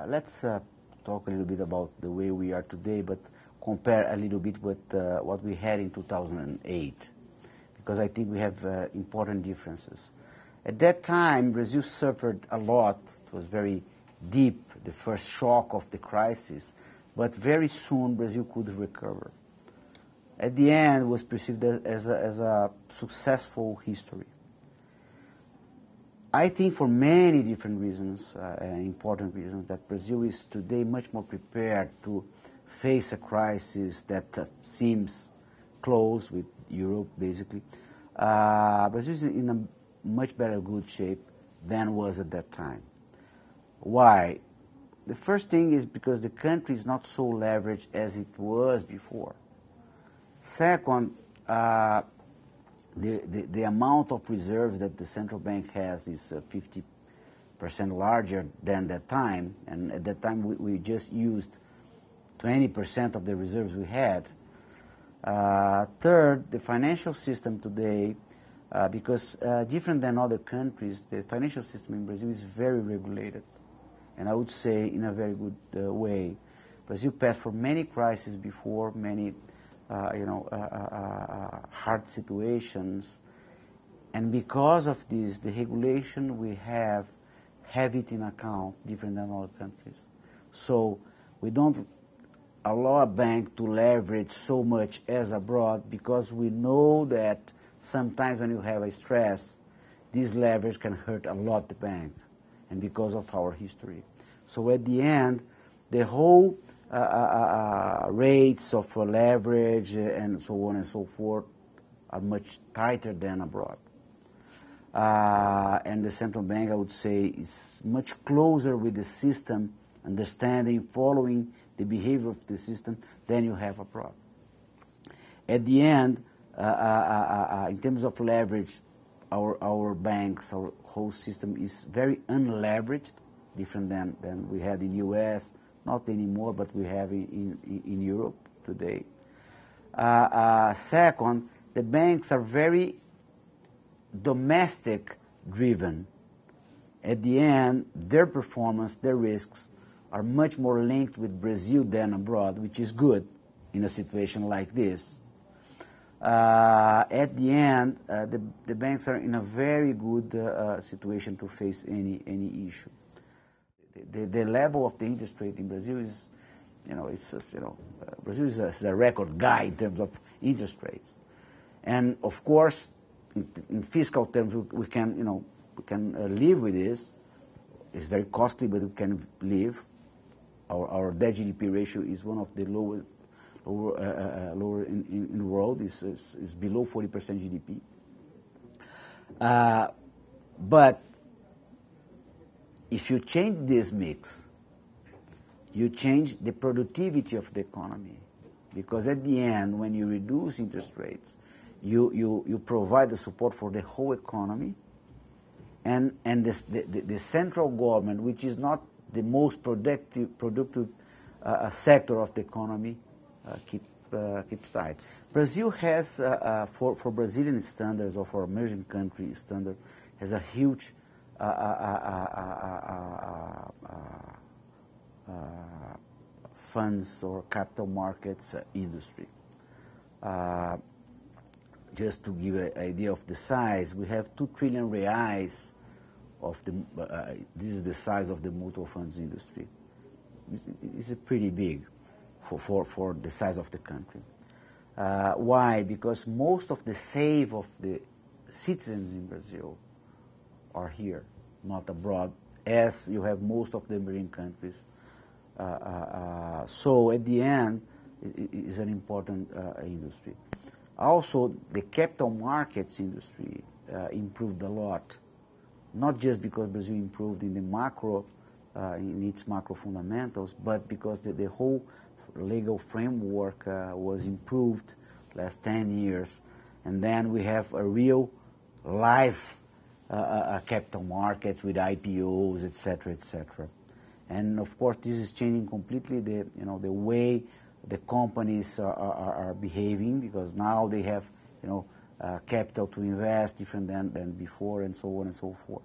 Let's talk a little bit about the way we are today, but compare a little bit with what we had in 2008, because I think we have important differences. At that time, Brazil suffered a lot. It was very deep, the first shock of the crisis, but very soon Brazil could recover. At the end, it was perceived as a successful history. I think for many different reasons, and important reasons, that Brazil is today much more prepared to face a crisis that seems close with Europe, basically. Brazil is in a much better good shape than was at that time. Why? The first thing is because the country is not so leveraged as it was before. Second, the amount of reserves that the central bank has is 50% larger than that time, and at that time we just used 20% of the reserves we had. Third, the financial system today, because different than other countries, the financial system in Brazil is very regulated, and I would say in a very good way. Brazil passed for many crises before, many hard situations, and because of this, the regulation we have it in account, different than other countries. So we don't allow a bank to leverage so much as abroad, because we know that sometimes when you have a stress, this leverage can hurt a lot the bank, and because of our history. So at the end, the whole rates of leverage and so on and so forth are much tighter than abroad. And the central bank, I would say, is much closer with the system, understanding, following the behavior of the system than you have abroad. At the end, in terms of leverage, our banks, our whole system is very unleveraged, different than we had in U.S., not anymore, but we have in Europe today. Second, the banks are very domestic driven. At the end, their performance, their risks are much more linked with Brazil than abroad, which is good in a situation like this. At the end, the banks are in a very good situation to face any issue. The level of the interest rate in Brazil is, Brazil is a record guy in terms of interest rates, and of course, in fiscal terms, we can live with this. It's very costly, but we can live. Our debt GDP ratio is one of the lower in the world. Is below 40% GDP. But if you change this mix, you change the productivity of the economy, because at the end, when you reduce interest rates, you provide the support for the whole economy, and the central government, which is not the most productive sector of the economy, keeps tight. Brazil has, for Brazilian standards or for emerging country standard, has a huge funds or capital markets industry. Just to give an idea of the size, we have 2 trillion reais of the. This is the size of the mutual funds industry. It's pretty big for the size of the country. Why? Because most of the save of the citizens in Brazil are here, not abroad, as you have most of the emerging countries. So at the end, it is an important industry. Also, the capital markets industry improved a lot, not just because Brazil improved in the macro, in its macro fundamentals, but because the whole legal framework was improved last 10 years, and then we have a real live capital markets with IPOs, etc., etc. And of course, this is changing completely the way the companies are behaving, because now they have capital to invest different than before, and so on and so forth.